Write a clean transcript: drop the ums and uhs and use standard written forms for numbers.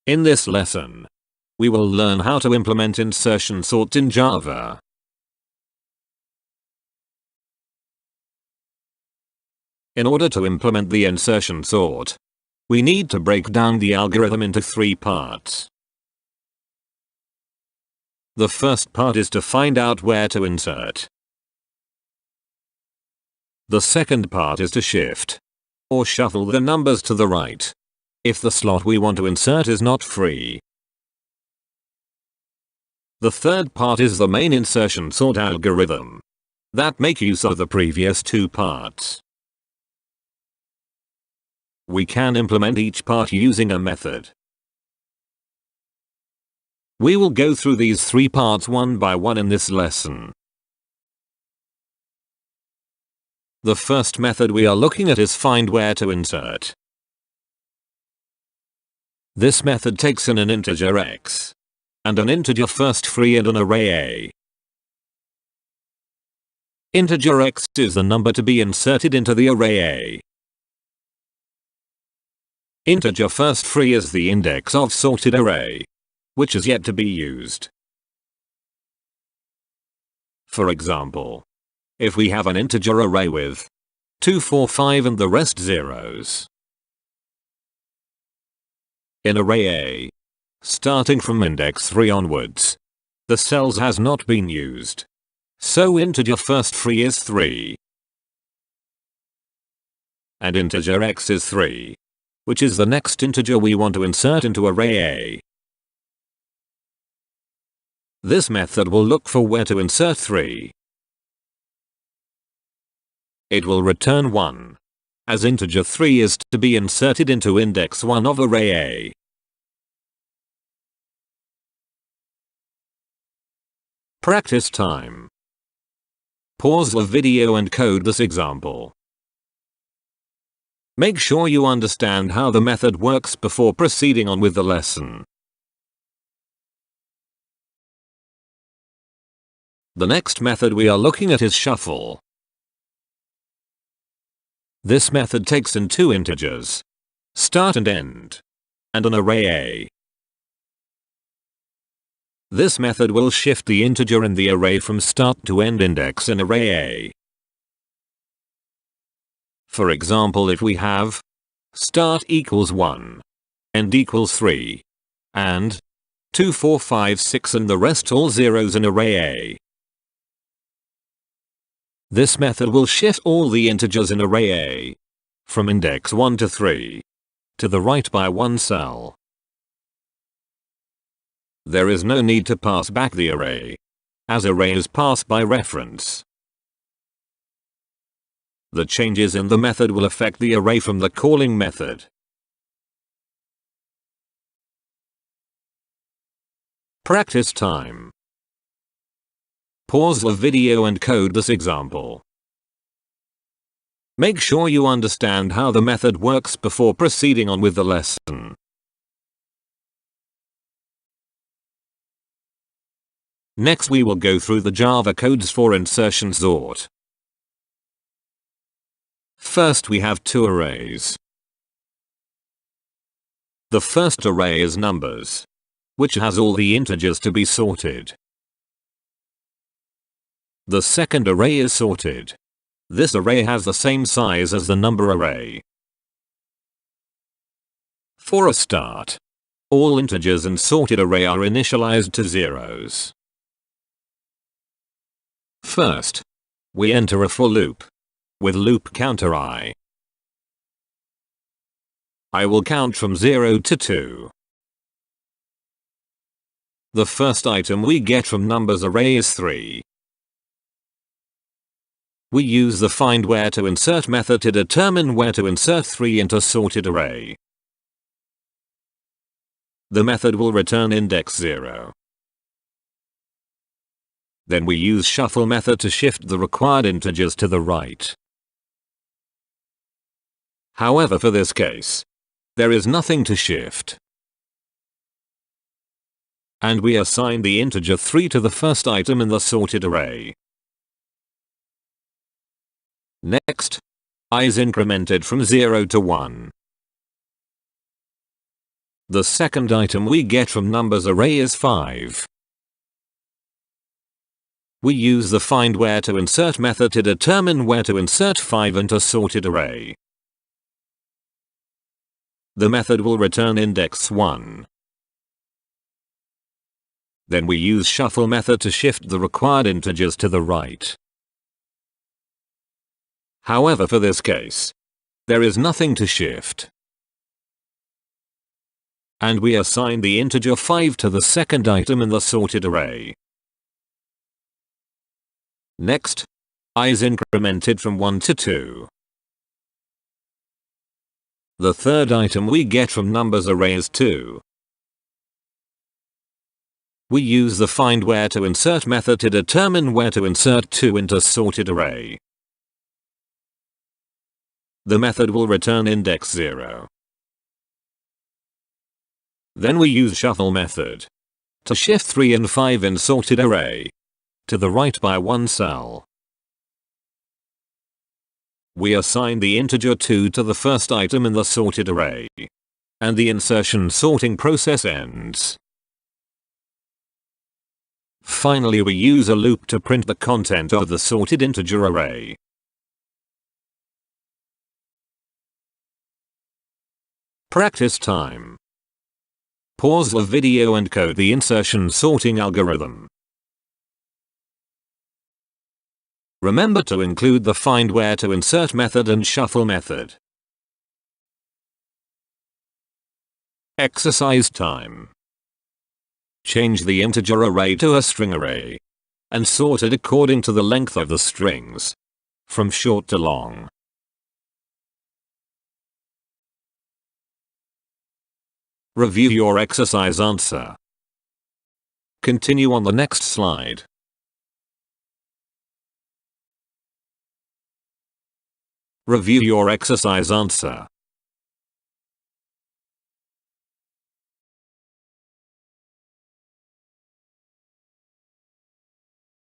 In this lesson, we will learn how to implement insertion sort in Java. In order to implement the insertion sort, we need to break down the algorithm into 3 parts. The first part is to find out where to insert. The second part is to shift or shuffle the numbers to the right if the slot we want to insert is not free. The third part is the main insertion sort algorithm that make use of the previous 2 parts. We can implement each part using a method. We will go through these 3 parts one by one in this lesson. The first method we are looking at is find where to insert. This method takes in an integer x and an integer first free and an array a. Integer x is the number to be inserted into the array a. Integer first free is the index of sorted array, which is yet to be used. For example, if we have an integer array with 2, 4, 5 and the rest zeros. In array A, starting from index 3 onwards, the cells has not been used, so integer first free is 3. And integer x is 3, which is the next integer we want to insert into array A. This method will look for where to insert 3. It will return 1, as integer 3 is to be inserted into index 1 of array A. Practice time. Pause the video and code this example. Make sure you understand how the method works before proceeding on with the lesson. The next method we are looking at is shuffle. This method takes in 2 integers, start and end, and an array A. This method will shift the integer in the array from start to end index in array A. For example, if we have start equals 1, end equals 3, and 2, 4, 5, 6 and the rest all zeros in array A. This method will shift all the integers in array A from index 1 to 3 to the right by 1 cell. There is no need to pass back the array, as array is passed by reference. The changes in the method will affect the array from the calling method. Practice time. Pause the video and code this example. Make sure you understand how the method works before proceeding on with the lesson. Next we will go through the Java codes for insertion sort. First we have 2 arrays. The first array is numbers, which has all the integers to be sorted. The second array is sorted. This array has the same size as the number array. For a start, all integers in sorted array are initialized to zeros. First, we enter a for loop with loop counter I. I will count from 0 to 2. The first item we get from numbers array is 3. We use the find where to insert method to determine where to insert 3 into sorted array. The method will return index 0. Then we use shuffle method to shift the required integers to the right. However, for this case, there is nothing to shift. And we assign the integer 3 to the first item in the sorted array. Next, I is incremented from 0 to 1. The second item we get from numbers array is 5. We use the find where to insert method to determine where to insert 5 into sorted array. The method will return index 1. Then we use shuffle method to shift the required integers to the right. However, for this case, there is nothing to shift. And we assign the integer 5 to the second item in the sorted array. Next, I is incremented from 1 to 2. The third item we get from numbers array is 2. We use the find where to insert method to determine where to insert 2 into sorted array. The method will return index 0. Then we use shuffle method to shift 3 and 5 in sorted array to the right by 1 cell. We assign the integer 2 to the first item in the sorted array, and the insertion sorting process ends. Finally, we use a loop to print the content of the sorted integer array. Practice time. Pause the video and code the insertion sorting algorithm. Remember to include the find where to insert method and shuffle method. Exercise time. Change the integer array to a string array and sort it according to the length of the strings, from short to long. Review your exercise answer. Continue on the next slide. Review your exercise answer.